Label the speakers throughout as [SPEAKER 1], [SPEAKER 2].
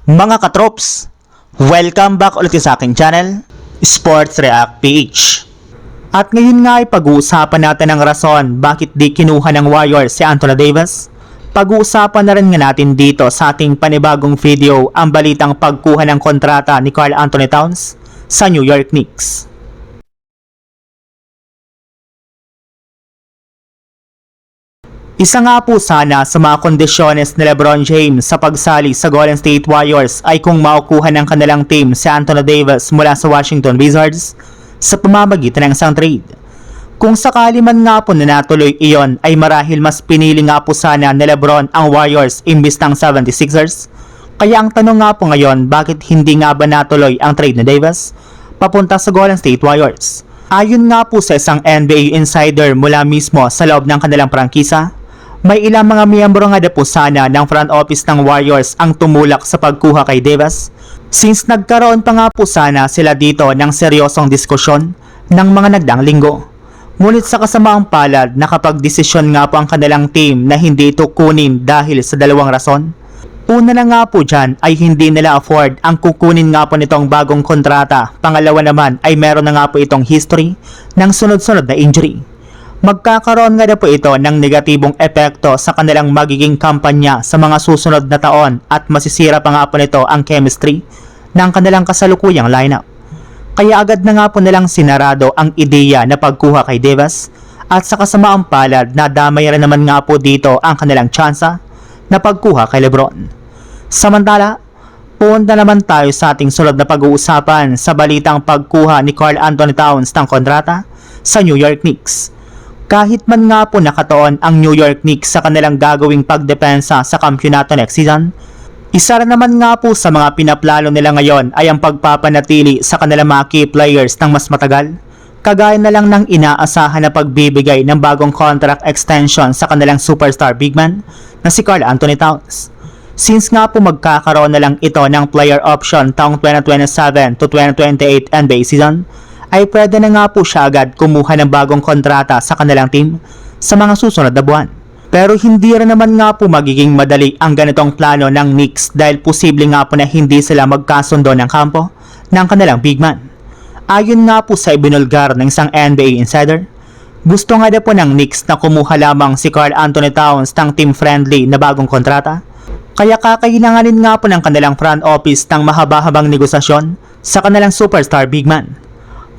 [SPEAKER 1] Mga katrops, welcome back ulit sa aking channel, Sports React PH. At ngayon nga ay pag-uusapan natin ang rason bakit di kinuha ng Warriors si Anthony Davis. Pag-uusapan na rin nga natin dito sa ating panibagong video ang balitang pagkuha ng kontrata ni Karl Anthony Towns sa New York Knicks. Isa nga po sana sa mga kondisyones ni LeBron James sa pagsali sa Golden State Warriors ay kung maukuha ng kanilang team si Anthony Davis mula sa Washington Wizards sa pamamagitan ng isang trade. Kung sakali man nga po na natuloy iyon ay marahil mas pinili nga po sana ni LeBron ang Warriors imbis ng 76ers. Kaya ang tanong nga po ngayon, bakit hindi nga ba natuloy ang trade ni Davis papunta sa Golden State Warriors? Ayon nga po sa isang NBA insider mula mismo sa loob ng kanilang prangkisa, may ilang mga miyembro nga po sana ng front office ng Warriors ang tumulak sa pagkuha kay Davis, since nagkaroon pa nga po sana sila dito ng seryosong diskusyon ng mga nagdaang linggo. Ngunit sa kasamaang palad, nakapag-desisyon nga po ang kanilang team na hindi ito kunin dahil sa dalawang rason. Una na nga po dyan ay hindi nila afford ang kukunin nga po nitong bagong kontrata. Pangalawa naman ay meron na nga po itong history ng sunod-sunod na injury. Magkakaroon nga na po ito ng negatibong epekto sa kanilang magiging kampanya sa mga susunod na taon at masisira pa nga po nito ang chemistry ng kanilang kasalukuyang lineup. Kaya agad na nga po nilang sinarado ang ideya na pagkuha kay Davis at sa kasamaang palad na damay rin naman nga po dito ang kanilang tsansa na pagkuha kay LeBron. Samantala, punta naman tayo sa ating sunod na pag-uusapan sa balitang pagkuha ni Karl Anthony Towns ng kontrata sa New York Knicks. Kahit man nga po nakataon ang New York Knicks sa kanilang gagawing pagdepensa sa kampyonato next season, isa rin naman nga po sa mga pinaplano nila ngayon ay ang pagpapanatili sa kanilang mga key players ng mas matagal, kagaya na lang ng inaasahan na pagbibigay ng bagong contract extension sa kanilang superstar big man na si Karl Anthony Towns. Since nga po magkakaroon na lang ito ng player option taong 2027 to 2028 NBA season, ay pwede na nga po siya agad kumuha ng bagong kontrata sa kanilang team sa mga susunod na buwan. Pero hindi rin naman nga po magiging madali ang ganitong plano ng Knicks dahil posible nga po na hindi sila magkasundo ng kampo ng kanilang big man. Ayon nga po sa ibinulgar ng isang NBA insider, gusto nga na po ng Knicks na kumuha lamang si Karl Anthony Towns ng team-friendly na bagong kontrata. Kaya kakailanganin nga po ng kanilang front office ng mahaba-habang negosasyon sa kanilang superstar big man.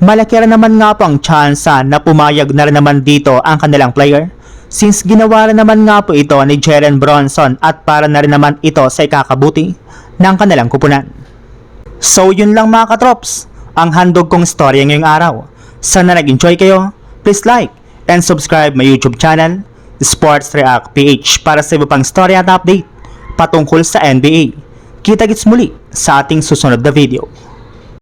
[SPEAKER 1] Malaki rin naman nga po ang tsansa na pumayag na rin naman dito ang kanilang player, since ginawa rin naman nga po ito ni Jalen Brunson at para na rin naman ito sa ikakabuti ng kanilang kupunan. So yun lang mga katrops, ang handog kong storya ngayong araw. Sana nag-enjoy kayo, please like and subscribe my YouTube channel, Sports React PH, para sa iba pang storya at update patungkol sa NBA. Kita-kits muli sa ating susunod na video.